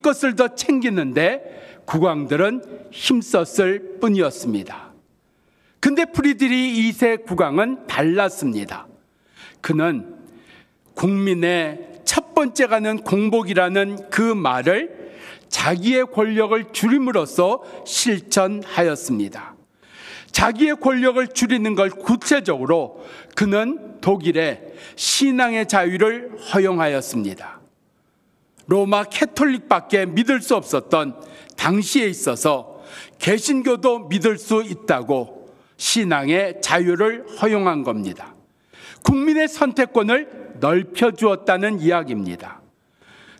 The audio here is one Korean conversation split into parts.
것을 더 챙기는데 국왕들은 힘썼을 뿐이었습니다. 근데 프리드리히 2세 국왕은 달랐습니다. 그는 국민의 첫 번째 가는 공복이라는 그 말을 자기의 권력을 줄임으로써 실천하였습니다. 자기의 권력을 줄이는 걸 구체적으로 그는 독일에 신앙의 자유를 허용하였습니다. 로마 캐톨릭밖에 믿을 수 없었던 당시에 있어서 개신교도 믿을 수 있다고 신앙의 자유를 허용한 겁니다. 국민의 선택권을 넓혀주었다는 이야기입니다.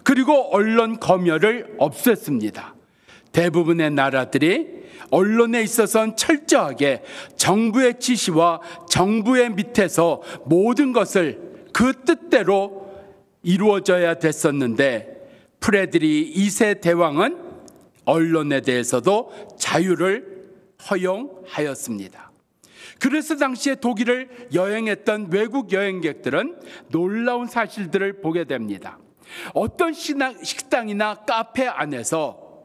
그리고 언론 검열을 없앴습니다. 대부분의 나라들이 언론에 있어서는 철저하게 정부의 지시와 정부의 밑에서 모든 것을 그 뜻대로 이루어져야 됐었는데, 프레드리히 2세 대왕은 언론에 대해서도 자유를 허용하였습니다. 그래서 당시에 독일을 여행했던 외국 여행객들은 놀라운 사실들을 보게 됩니다. 어떤 식당이나 카페 안에서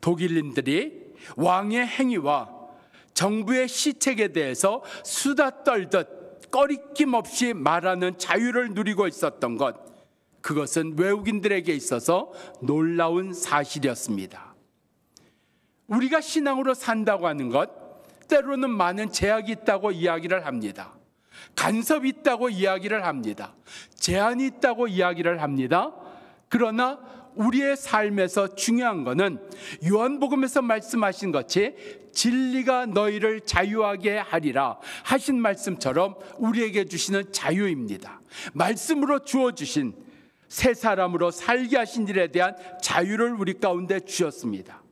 독일인들이 왕의 행위와 정부의 시책에 대해서 수다 떨듯 꺼리낌 없이 말하는 자유를 누리고 있었던 것, 그것은 외국인들에게 있어서 놀라운 사실이었습니다. 우리가 신앙으로 산다고 하는 것, 때로는 많은 제약이 있다고 이야기를 합니다. 간섭이 있다고 이야기를 합니다. 제한이 있다고 이야기를 합니다. 그러나 우리의 삶에서 중요한 것은 요한복음에서 말씀하신 것이 진리가 너희를 자유하게 하리라 하신 말씀처럼 우리에게 주시는 자유입니다. 말씀으로 주어주신 새 사람으로 살게 하신 일에 대한 자유를 우리 가운데 주셨습니다.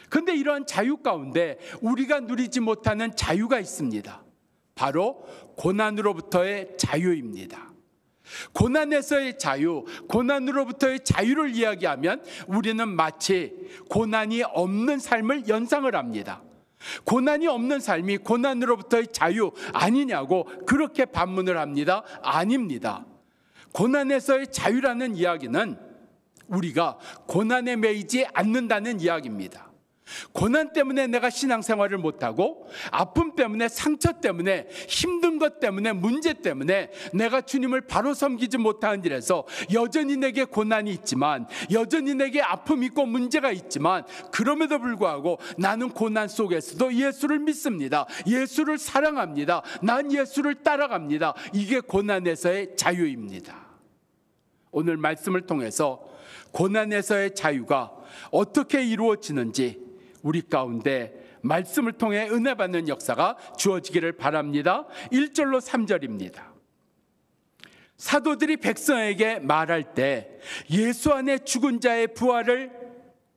그런데 이러한 자유 가운데 우리가 누리지 못하는 자유가 있습니다. 바로 고난으로부터의 자유입니다. 고난에서의 자유, 고난으로부터의 자유를 이야기하면 우리는 마치 고난이 없는 삶을 연상을 합니다. 고난이 없는 삶이 고난으로부터의 자유 아니냐고 그렇게 반문을 합니다. 아닙니다. 고난에서의 자유라는 이야기는 우리가 고난에 매이지 않는다는 이야기입니다. 고난 때문에 내가 신앙생활을 못하고, 아픔 때문에, 상처 때문에, 힘든 것 때문에, 문제 때문에 내가 주님을 바로 섬기지 못하는 일에서 여전히 내게 고난이 있지만, 여전히 내게 아픔이 있고 문제가 있지만, 그럼에도 불구하고 나는 고난 속에서도 예수를 믿습니다. 예수를 사랑합니다. 난 예수를 따라갑니다. 이게 고난에서의 자유입니다. 오늘 말씀을 통해서 고난에서의 자유가 어떻게 이루어지는지 우리 가운데 말씀을 통해 은혜 받는 역사가 주어지기를 바랍니다. 1절로 3절입니다. 사도들이 백성에게 말할 때 예수 안에 죽은 자의 부활을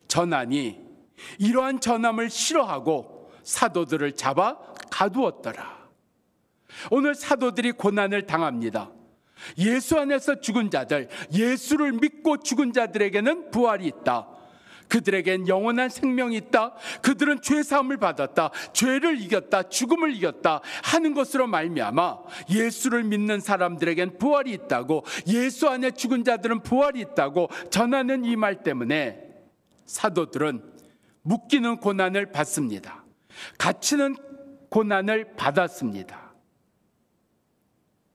전하니 이러한 전함을 싫어하고 사도들을 잡아 가두었더라. 오늘 사도들이 고난을 당합니다. 예수 안에서 죽은 자들, 예수를 믿고 죽은 자들에게는 부활이 있다. 그들에겐 영원한 생명이 있다. 그들은 죄 사함을 받았다. 죄를 이겼다. 죽음을 이겼다 하는 것으로 말미암아 예수를 믿는 사람들에겐 부활이 있다고, 예수 안에 죽은 자들은 부활이 있다고 전하는 이 말 때문에 사도들은 묶이는 고난을 받습니다. 갇히는 고난을 받았습니다.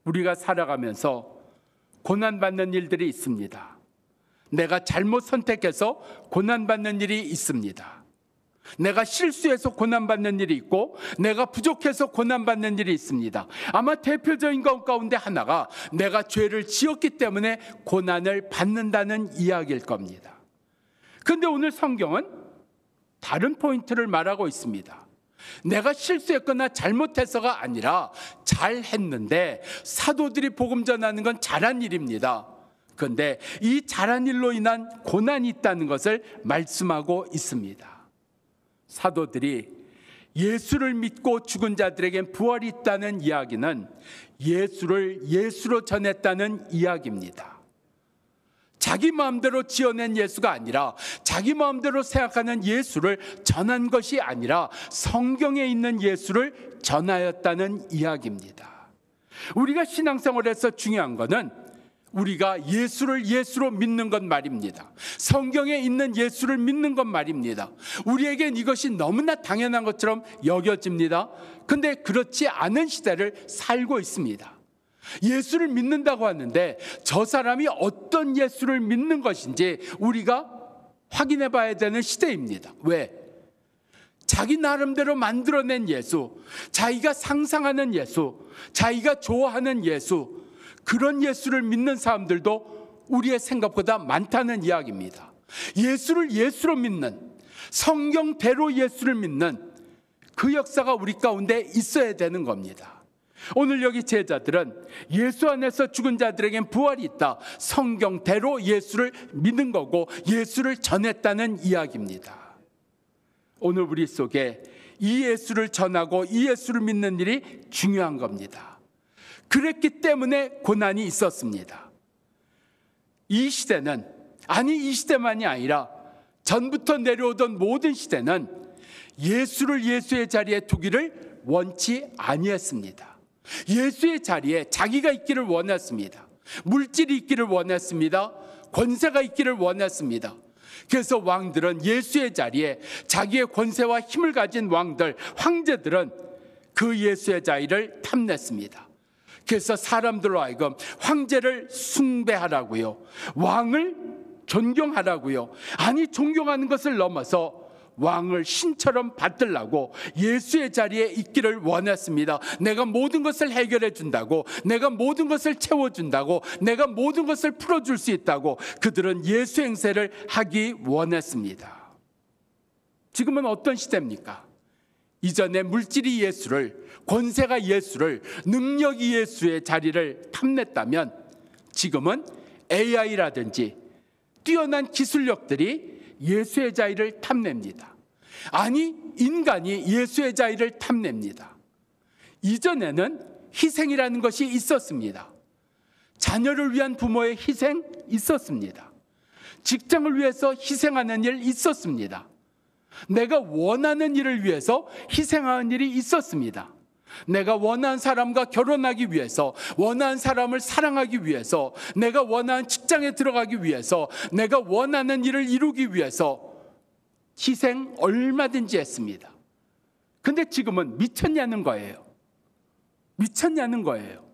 우리가 살아가면서 고난받는 일들이 있습니다. 내가 잘못 선택해서 고난받는 일이 있습니다. 내가 실수해서 고난받는 일이 있고, 내가 부족해서 고난받는 일이 있습니다. 아마 대표적인 것 가운데 하나가 내가 죄를 지었기 때문에 고난을 받는다는 이야기일 겁니다. 그런데 오늘 성경은 다른 포인트를 말하고 있습니다. 내가 실수했거나 잘못해서가 아니라 잘했는데, 사도들이 복음 전하는 건 잘한 일입니다. 그런데 이 잘한 일로 인한 고난이 있다는 것을 말씀하고 있습니다. 사도들이 예수를 믿고 죽은 자들에겐 부활이 있다는 이야기는 예수를 예수로 전했다는 이야기입니다. 자기 마음대로 지어낸 예수가 아니라, 자기 마음대로 생각하는 예수를 전한 것이 아니라 성경에 있는 예수를 전하였다는 이야기입니다. 우리가 신앙생활에서 중요한 것은 우리가 예수를 예수로 믿는 것 말입니다. 성경에 있는 예수를 믿는 것 말입니다. 우리에겐 이것이 너무나 당연한 것처럼 여겨집니다. 근데 그렇지 않은 시대를 살고 있습니다. 예수를 믿는다고 하는데 저 사람이 어떤 예수를 믿는 것인지 우리가 확인해 봐야 되는 시대입니다. 왜? 자기 나름대로 만들어낸 예수, 자기가 상상하는 예수, 자기가 좋아하는 예수, 그런 예수를 믿는 사람들도 우리의 생각보다 많다는 이야기입니다. 예수를 예수로 믿는, 성경대로 예수를 믿는 그 역사가 우리 가운데 있어야 되는 겁니다. 오늘 여기 제자들은 예수 안에서 죽은 자들에겐 부활이 있다, 성경대로 예수를 믿는 거고 예수를 전했다는 이야기입니다. 오늘 우리 속에 이 예수를 전하고 이 예수를 믿는 일이 중요한 겁니다. 그랬기 때문에 고난이 있었습니다. 이 시대는, 아니 이 시대만이 아니라 전부터 내려오던 모든 시대는 예수를 예수의 자리에 두기를 원치 아니했습니다. 예수의 자리에 자기가 있기를 원했습니다. 물질이 있기를 원했습니다. 권세가 있기를 원했습니다. 그래서 왕들은 예수의 자리에 자기의 권세와 힘을 가진 왕들, 황제들은 그 예수의 자리를 탐냈습니다. 그래서 사람들로 하여금 황제를 숭배하라고요, 왕을 존경하라고요, 아니 존경하는 것을 넘어서 왕을 신처럼 받들라고 예수의 자리에 있기를 원했습니다. 내가 모든 것을 해결해 준다고, 내가 모든 것을 채워준다고, 내가 모든 것을 풀어줄 수 있다고 그들은 예수 행세를 하기 원했습니다. 지금은 어떤 시대입니까? 이전에 물질이 예수를, 권세가 예수를, 능력이 예수의 자리를 탐냈다면 지금은 AI라든지 뛰어난 기술력들이 예수의 자리를 탐냅니다. 아니 인간이 예수의 자리를 탐냅니다. 이전에는 희생이라는 것이 있었습니다. 자녀를 위한 부모의 희생 있었습니다. 직장을 위해서 희생하는 일 있었습니다. 내가 원하는 일을 위해서 희생하는 일이 있었습니다. 내가 원하는 사람과 결혼하기 위해서, 원하는 사람을 사랑하기 위해서, 내가 원하는 직장에 들어가기 위해서, 내가 원하는 일을 이루기 위해서 희생 얼마든지 했습니다. 근데 지금은 미쳤냐는 거예요. 미쳤냐는 거예요.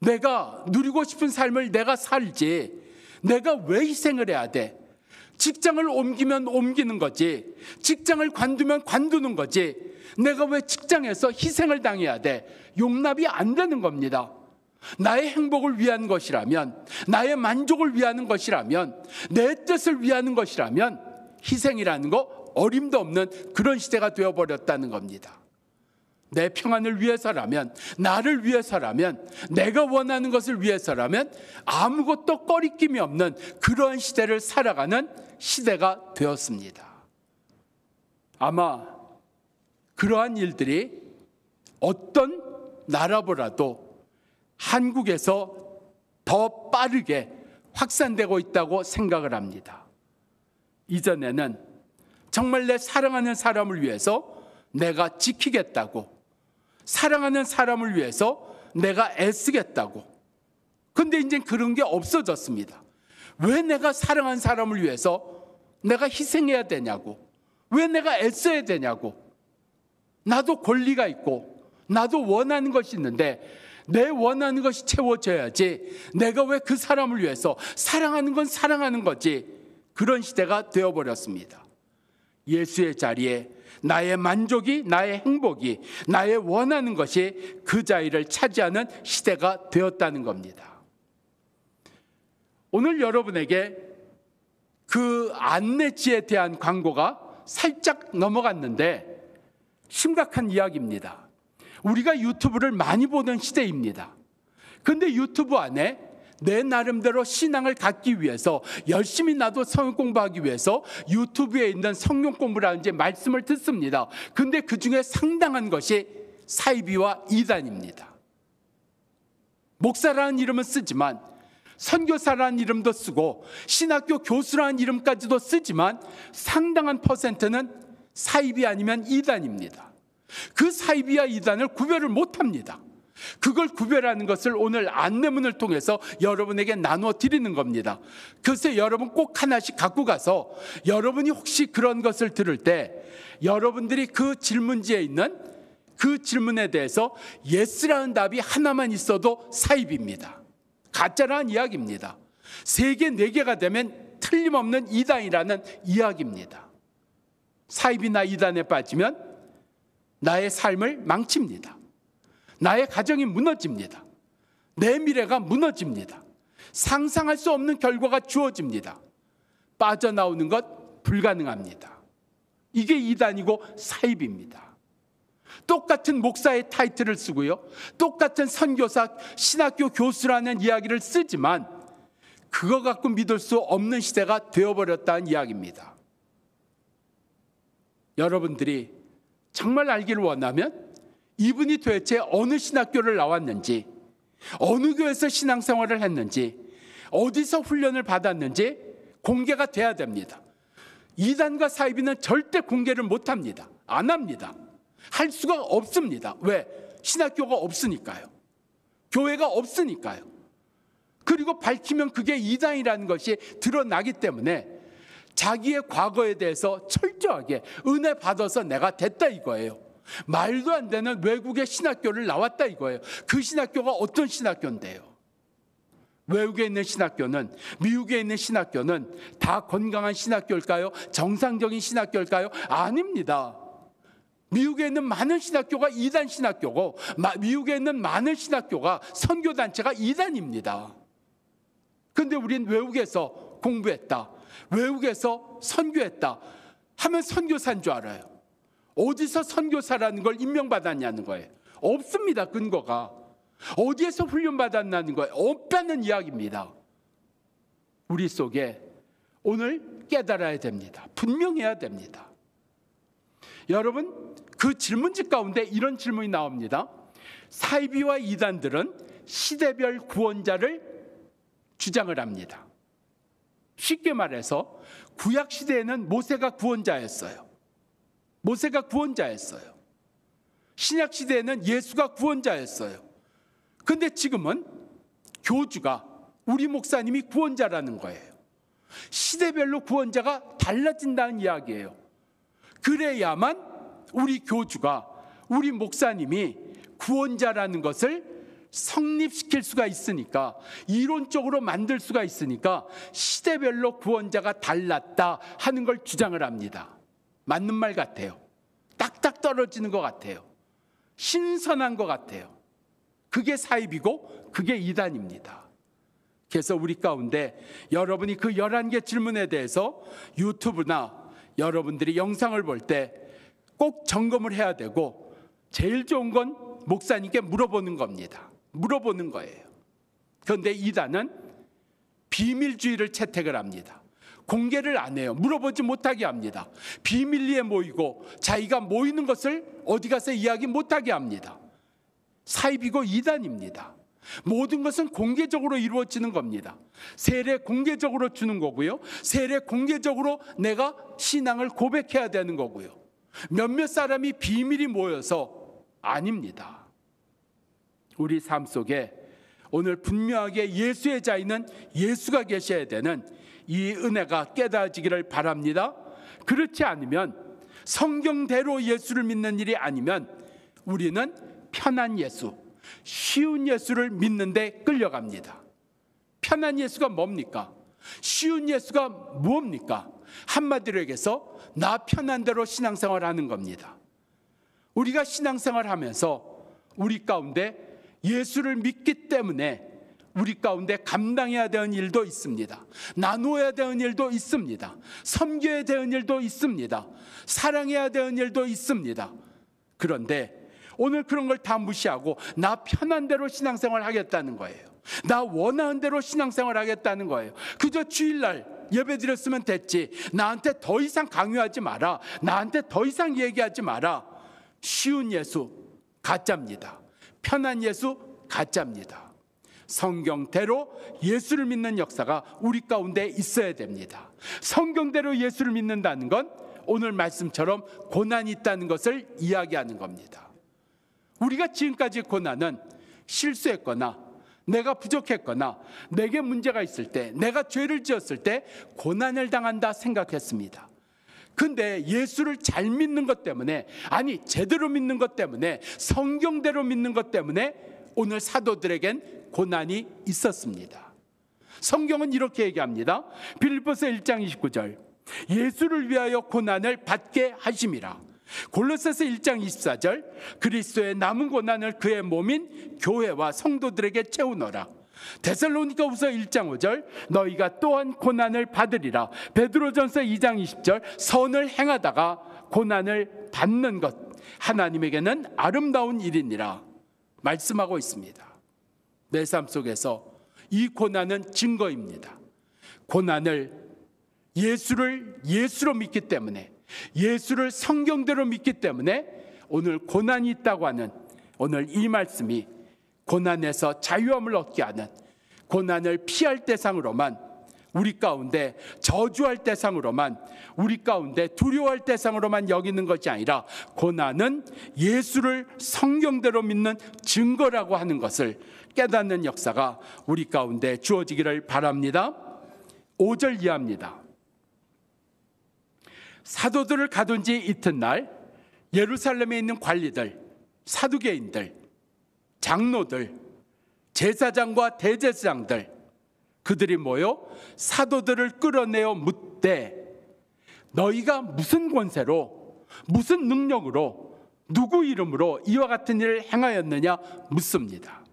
내가 누리고 싶은 삶을 내가 살지 내가 왜 희생을 해야 돼? 직장을 옮기면 옮기는 거지, 직장을 관두면 관두는 거지, 내가 왜 직장에서 희생을 당해야 돼? 용납이 안 되는 겁니다. 나의 행복을 위한 것이라면, 나의 만족을 위하는 것이라면, 내 뜻을 위하는 것이라면 희생이라는 거 어림도 없는 그런 시대가 되어버렸다는 겁니다. 내 평안을 위해서라면, 나를 위해서라면, 내가 원하는 것을 위해서라면 아무것도 꺼리낌이 없는 그런 시대를 살아가는 시대가 되었습니다. 아마 그러한 일들이 어떤 나라보다도 한국에서 더 빠르게 확산되고 있다고 생각을 합니다. 이전에는 정말 내 사랑하는 사람을 위해서 내가 지키겠다고, 사랑하는 사람을 위해서 내가 애쓰겠다고. 근데 이제 그런 게 없어졌습니다. 왜 내가 사랑하는 사람을 위해서 내가 희생해야 되냐고, 왜 내가 애써야 되냐고. 나도 권리가 있고 나도 원하는 것이 있는데 내 원하는 것이 채워져야지, 내가 왜 그 사람을 위해서, 사랑하는 건 사랑하는 거지. 그런 시대가 되어버렸습니다. 예수의 자리에 나의 만족이, 나의 행복이, 나의 원하는 것이 그 자리를 차지하는 시대가 되었다는 겁니다. 오늘 여러분에게 그 안내지에 대한 광고가 살짝 넘어갔는데 심각한 이야기입니다. 우리가 유튜브를 많이 보는 시대입니다. 그런데 유튜브 안에 내 나름대로 신앙을 갖기 위해서, 열심히 나도 성경 공부하기 위해서 유튜브에 있는 성경 공부라는 말씀을 듣습니다. 그런데 그 중에 상당한 것이 사이비와 이단입니다. 목사라는 이름은 쓰지만, 선교사라는 이름도 쓰고, 신학교 교수라는 이름까지도 쓰지만 상당한 퍼센트는 사이비 아니면 이단입니다. 그 사이비와 이단을 구별을 못합니다. 그걸 구별하는 것을 오늘 안내문을 통해서 여러분에게 나누어 드리는 겁니다. 그래서 여러분 꼭 하나씩 갖고 가서 여러분이 혹시 그런 것을 들을 때 여러분들이 그 질문지에 있는 그 질문에 대해서 예스라는 답이 하나만 있어도 사입입니다. 가짜라는 이야기입니다. 3개, 4개가 되면 틀림없는 이단이라는 이야기입니다. 사입이나 이단에 빠지면 나의 삶을 망칩니다. 나의 가정이 무너집니다. 내 미래가 무너집니다. 상상할 수 없는 결과가 주어집니다. 빠져나오는 것 불가능합니다. 이게 이단이고 사입입니다. 똑같은 목사의 타이틀을 쓰고요, 똑같은 선교사, 신학교 교수라는 이야기를 쓰지만 그거 갖고 믿을 수 없는 시대가 되어버렸다는 이야기입니다. 여러분들이 정말 알기를 원하면 이분이 도대체 어느 신학교를 나왔는지, 어느 교회에서 신앙생활을 했는지, 어디서 훈련을 받았는지 공개가 돼야 됩니다. 이단과 사이비는 절대 공개를 못합니다. 안 합니다. 할 수가 없습니다. 왜? 신학교가 없으니까요. 교회가 없으니까요. 그리고 밝히면 그게 이단이라는 것이 드러나기 때문에 자기의 과거에 대해서 철저하게 은혜 받아서 내가 됐다 이거예요. 말도 안 되는 외국의 신학교를 나왔다 이거예요. 그 신학교가 어떤 신학교인데요? 외국에 있는 신학교는, 미국에 있는 신학교는 다 건강한 신학교일까요? 정상적인 신학교일까요? 아닙니다. 미국에 있는 많은 신학교가 이단 신학교고, 미국에 있는 많은 신학교가 선교단체가 이단입니다. 그런데 우린 외국에서 공부했다, 외국에서 선교했다 하면 선교사인 줄 알아요. 어디서 선교사라는 걸 임명받았냐는 거예요. 없습니다. 근거가. 어디에서 훈련받았냐는 거예요. 없다는 이야기입니다. 우리 속에 오늘 깨달아야 됩니다. 분명해야 됩니다. 여러분, 그 질문지 가운데 이런 질문이 나옵니다. 사이비와 이단들은 시대별 구원자를 주장을 합니다. 쉽게 말해서 구약 시대에는 모세가 구원자였어요. 모세가 구원자였어요. 신약 시대에는 예수가 구원자였어요. 근데 지금은 교주가, 우리 목사님이 구원자라는 거예요. 시대별로 구원자가 달라진다는 이야기예요. 그래야만 우리 교주가, 우리 목사님이 구원자라는 것을 성립시킬 수가 있으니까, 이론적으로 만들 수가 있으니까 시대별로 구원자가 달랐다 하는 걸 주장을 합니다. 맞는 말 같아요. 딱딱 떨어지는 것 같아요. 신선한 것 같아요. 그게 사입이고 그게 이단입니다. 그래서 우리 가운데 여러분이 그 11개 질문에 대해서 유튜브나 여러분들이 영상을 볼 때 꼭 점검을 해야 되고, 제일 좋은 건 목사님께 물어보는 겁니다. 물어보는 거예요. 그런데 이단은 비밀주의를 채택을 합니다. 공개를 안 해요. 물어보지 못하게 합니다. 비밀리에 모이고 자기가 모이는 것을 어디 가서 이야기 못하게 합니다. 사입이고 이단입니다. 모든 것은 공개적으로 이루어지는 겁니다. 세례 공개적으로 주는 거고요, 세례 공개적으로 내가 신앙을 고백해야 되는 거고요, 몇몇 사람이 비밀이 모여서 아닙니다. 우리 삶 속에 오늘 분명하게 예수의 자인은 예수가 계셔야 되는 이 은혜가 깨달아지기를 바랍니다. 그렇지 않으면, 성경대로 예수를 믿는 일이 아니면 우리는 편한 예수, 쉬운 예수를 믿는데 끌려갑니다. 편한 예수가 뭡니까? 쉬운 예수가 뭡니까? 한마디로 얘기해서 나 편한 대로 신앙생활 하는 겁니다. 우리가 신앙생활 하면서 우리 가운데 예수를 믿기 때문에 우리 가운데 감당해야 되는 일도 있습니다. 나누어야 되는 일도 있습니다. 섬겨야 되는 일도 있습니다. 사랑해야 되는 일도 있습니다. 그런데 오늘 그런 걸 다 무시하고 나 편한 대로 신앙생활 하겠다는 거예요. 나 원하는 대로 신앙생활 하겠다는 거예요. 그저 주일날 예배 드렸으면 됐지, 나한테 더 이상 강요하지 마라, 나한테 더 이상 얘기하지 마라. 쉬운 예수 가짜입니다. 편한 예수 가짜입니다. 성경대로 예수를 믿는 역사가 우리 가운데 있어야 됩니다. 성경대로 예수를 믿는다는 건 오늘 말씀처럼 고난이 있다는 것을 이야기하는 겁니다. 우리가 지금까지 고난은 실수했거나 내가 부족했거나 내게 문제가 있을 때, 내가 죄를 지었을 때 고난을 당한다 생각했습니다. 근데 예수를 잘 믿는 것 때문에, 아니 제대로 믿는 것 때문에, 성경대로 믿는 것 때문에 오늘 사도들에겐 고난이 있었습니다. 성경은 이렇게 얘기합니다. 빌립보서 1장 29절, 예수를 위하여 고난을 받게 하심이라. 골로새서 1장 24절, 그리스도의 남은 고난을 그의 몸인 교회와 성도들에게 채우노라. 데살로니가후서 1장 5절, 너희가 또한 고난을 받으리라. 베드로전서 2장 20절, 선을 행하다가 고난을 받는 것 하나님에게는 아름다운 일이니라 말씀하고 있습니다. 내 삶 속에서 이 고난은 증거입니다. 고난을 예수로 믿기 때문에, 예수를 성경대로 믿기 때문에 오늘 고난이 있다고 하는, 오늘 이 말씀이 고난에서 자유함을 얻게 하는, 고난을 피할 대상으로만, 우리 가운데 저주할 대상으로만, 우리 가운데 두려워할 대상으로만 여기는 것이 아니라 고난은 예수를 성경대로 믿는 증거라고 하는 것을 깨닫는 역사가 우리 가운데 주어지기를 바랍니다. 5절 이하입니다. 사도들을 가둔 지 이튿날 예루살렘에 있는 관리들, 사두개인들, 장로들, 제사장과 대제사장들, 그들이 모여 사도들을 끌어내어 묻되 너희가 무슨 권세로, 무슨 능력으로, 누구 이름으로 이와 같은 일을 행하였느냐 묻습니다.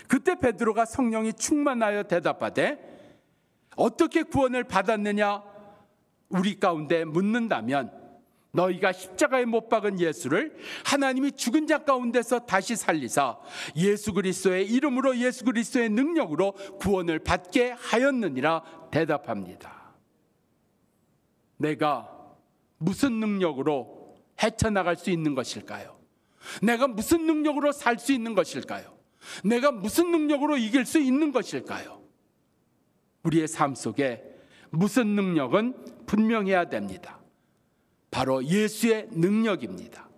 그때 베드로가 성령이 충만하여 대답하되 어떻게 구원을 받았느냐 우리 가운데 묻는다면, 너희가 십자가에 못 박은 예수를 하나님이 죽은 자 가운데서 다시 살리사 예수 그리스도의 이름으로, 예수 그리스도의 능력으로 구원을 받게 하였느니라 대답합니다. 내가 무슨 능력으로 헤쳐나갈 수 있는 것일까요? 내가 무슨 능력으로 살 수 있는 것일까요? 내가 무슨 능력으로 이길 수 있는 것일까요? 우리의 삶 속에 무슨 능력은 분명해야 됩니다. 바로 예수의 능력입니다.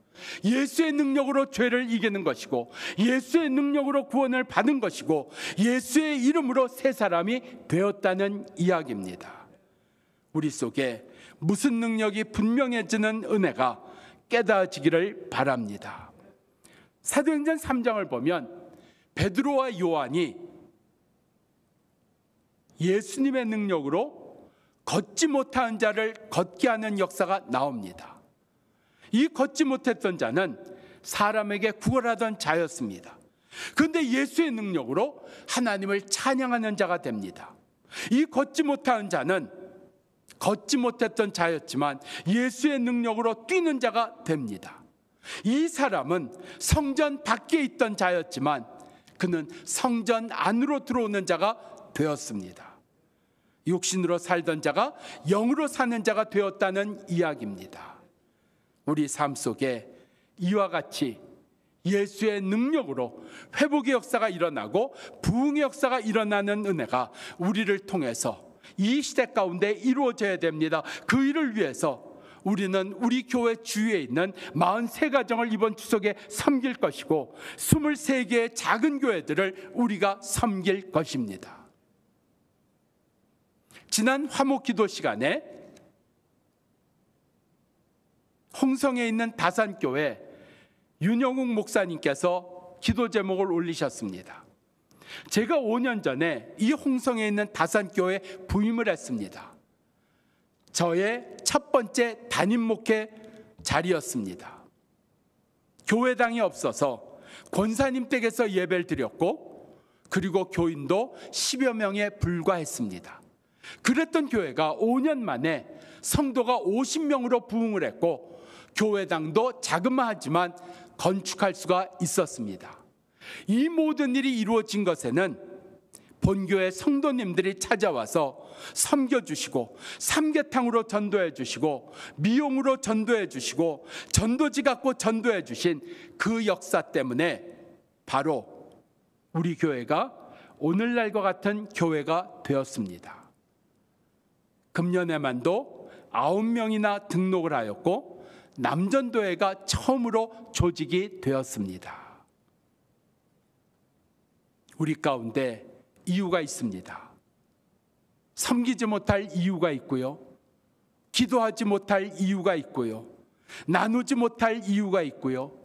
예수의 능력으로 죄를 이기는 것이고, 예수의 능력으로 구원을 받은 것이고, 예수의 이름으로 새 사람이 되었다는 이야기입니다. 우리 속에 무슨 능력이 분명해지는 은혜가 깨달아지기를 바랍니다. 사도행전 3장을 보면 베드로와 요한이 예수님의 능력으로 걷지 못한 자를 걷게 하는 역사가 나옵니다. 이 걷지 못했던 자는 사람에게 구걸하던 자였습니다. 그런데 예수의 능력으로 하나님을 찬양하는 자가 됩니다. 이 걷지 못한 자는 걷지 못했던 자였지만 예수의 능력으로 뛰는 자가 됩니다. 이 사람은 성전 밖에 있던 자였지만 그는 성전 안으로 들어오는 자가 되었습니다. 육신으로 살던 자가 영으로 사는 자가 되었다는 이야기입니다. 우리 삶 속에 이와 같이 예수의 능력으로 회복의 역사가 일어나고 부흥의 역사가 일어나는 은혜가 우리를 통해서 이 시대 가운데 이루어져야 됩니다. 그 일을 위해서 우리는 우리 교회 주위에 있는 43가정을 이번 추석에 섬길 것이고 23개의 작은 교회들을 우리가 섬길 것입니다. 지난 화목 기도 시간에 홍성에 있는 다산교회 윤영욱 목사님께서 기도 제목을 올리셨습니다. 제가 5년 전에 이 홍성에 있는 다산교회에 부임을 했습니다. 저의 첫 번째 담임 목회 자리였습니다. 교회당이 없어서 권사님 댁에서 예배를 드렸고, 그리고 교인도 10여 명에 불과했습니다. 그랬던 교회가 5년 만에 성도가 50명으로 부흥을 했고, 교회당도 자그마하지만 건축할 수가 있었습니다. 이 모든 일이 이루어진 것에는 본교회 성도님들이 찾아와서 섬겨주시고, 삼계탕으로 전도해 주시고, 미용으로 전도해 주시고, 전도지 갖고 전도해 주신 그 역사 때문에 바로 우리 교회가 오늘날과 같은 교회가 되었습니다. 금년에만도 9명이나 등록을 하였고, 남전도회가 처음으로 조직이 되었습니다. 우리 가운데 이유가 있습니다. 섬기지 못할 이유가 있고요. 기도하지 못할 이유가 있고요. 나누지 못할 이유가 있고요.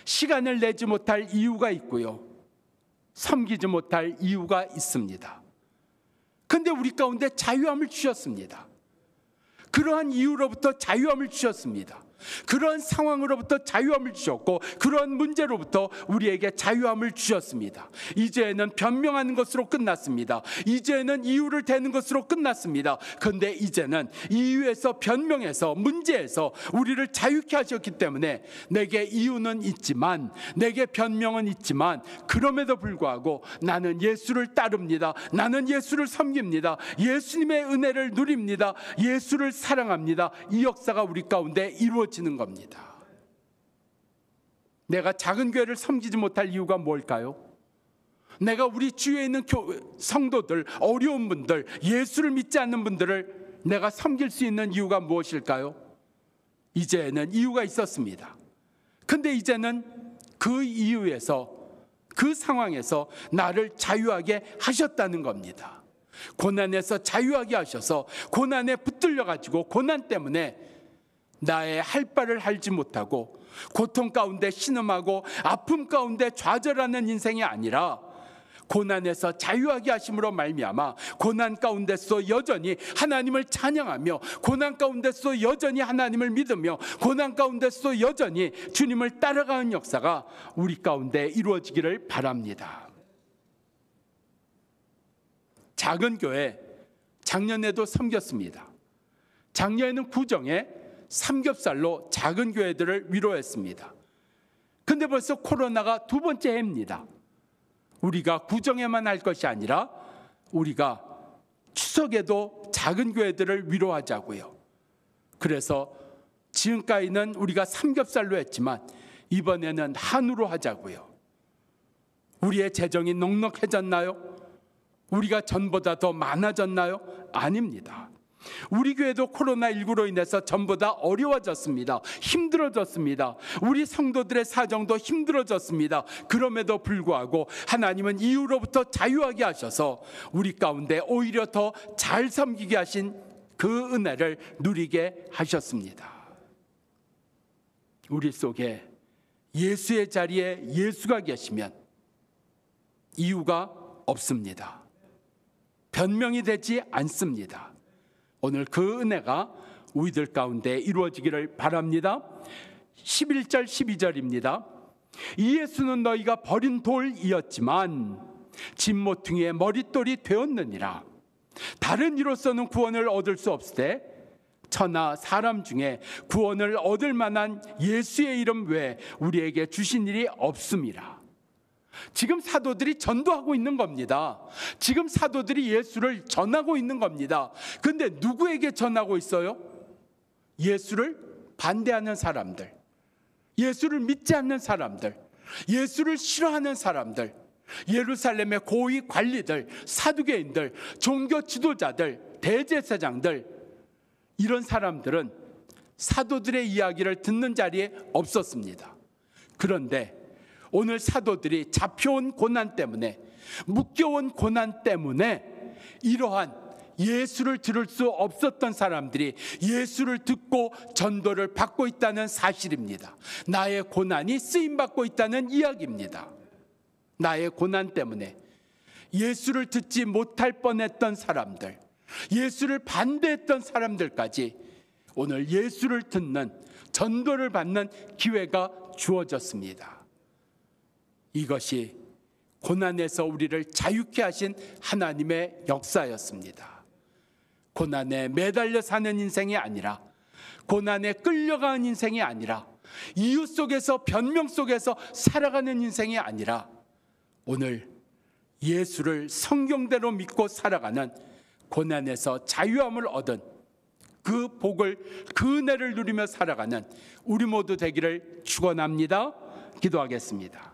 시간을 내지 못할 이유가 있고요. 섬기지 못할 이유가 있습니다. 그런데 우리 가운데 자유함을 주셨습니다. 그러한 이유로부터 자유함을 주셨습니다. 그러한 상황으로부터 자유함을 주셨고, 그러한 문제로부터 우리에게 자유함을 주셨습니다. 이제는 변명하는 것으로 끝났습니다. 이제는 이유를 대는 것으로 끝났습니다. 그런데 이제는 이유에서, 변명에서, 문제에서 우리를 자유케 하셨기 때문에 내게 이유는 있지만, 내게 변명은 있지만, 그럼에도 불구하고 나는 예수를 따릅니다. 나는 예수를 섬깁니다. 예수님의 은혜를 누립니다. 예수를 사랑합니다. 이 역사가 우리 가운데 이루어집니다. 지는 겁니다. 내가 작은 교회를 섬기지 못할 이유가 뭘까요? 내가 우리 주위에 있는 성도들, 어려운 분들, 예수를 믿지 않는 분들을 내가 섬길 수 있는 이유가 무엇일까요? 이제는 이유가 있었습니다. 근데 이제는 그 이유에서, 그 상황에서 나를 자유하게 하셨다는 겁니다. 고난에서 자유하게 하셔서 고난에 붙들려 가지고, 고난 때문에 나의 할 바를 알지 못하고 고통 가운데 신음하고 아픔 가운데 좌절하는 인생이 아니라, 고난에서 자유하게 하심으로 말미암아 고난 가운데서 여전히 하나님을 찬양하며, 고난 가운데서 여전히 하나님을 믿으며, 고난 가운데서 여전히 주님을 따라가는 역사가 우리 가운데 이루어지기를 바랍니다. 작은 교회 작년에도 섬겼습니다. 작년에는 구정에 삼겹살로 작은 교회들을 위로했습니다. 근데 벌써 코로나가 두 번째 해입니다. 우리가 구정에만 할 것이 아니라 우리가 추석에도 작은 교회들을 위로하자고요. 그래서 지금까지는 우리가 삼겹살로 했지만 이번에는 한우로 하자고요. 우리의 재정이 넉넉해졌나요? 우리가 전보다 더 많아졌나요? 아닙니다. 우리 교회도 코로나19로 인해서 전보다 어려워졌습니다. 힘들어졌습니다. 우리 성도들의 사정도 힘들어졌습니다. 그럼에도 불구하고 하나님은 이유로부터 자유하게 하셔서 우리 가운데 오히려 더 잘 섬기게 하신 그 은혜를 누리게 하셨습니다. 우리 속에 예수의 자리에 예수가 계시면 이유가 없습니다. 변명이 되지 않습니다. 오늘 그 은혜가 우리들 가운데 이루어지기를 바랍니다. 11절 12절입니다. 이 예수는 너희가 버린 돌이었지만 진모퉁이의 머릿돌이 되었느니라. 다른 이로서는 구원을 얻을 수 없으되 천하 사람 중에 구원을 얻을 만한 예수의 이름 외에 우리에게 주신 일이 없음이라. 지금 사도들이 전도하고 있는 겁니다. 지금 사도들이 예수를 전하고 있는 겁니다. 그런데 누구에게 전하고 있어요? 예수를 반대하는 사람들, 예수를 믿지 않는 사람들, 예수를 싫어하는 사람들, 예루살렘의 고위 관리들, 사두개인들, 종교 지도자들, 대제사장들, 이런 사람들은 사도들의 이야기를 듣는 자리에 없었습니다. 그런데 오늘 사도들이 잡혀온 고난 때문에, 묶여온 고난 때문에 이러한 예수를 들을 수 없었던 사람들이 예수를 듣고 전도를 받고 있다는 사실입니다. 나의 고난이 쓰임받고 있다는 이야기입니다. 나의 고난 때문에 예수를 듣지 못할 뻔했던 사람들, 예수를 반대했던 사람들까지 오늘 예수를 듣는, 전도를 받는 기회가 주어졌습니다. 이것이 고난에서 우리를 자유케 하신 하나님의 역사였습니다. 고난에 매달려 사는 인생이 아니라, 고난에 끌려가는 인생이 아니라, 이유 속에서, 변명 속에서 살아가는 인생이 아니라, 오늘 예수를 성경대로 믿고 살아가는, 고난에서 자유함을 얻은 그 복을, 그 은혜를 누리며 살아가는 우리 모두 되기를 축원합니다. 기도하겠습니다.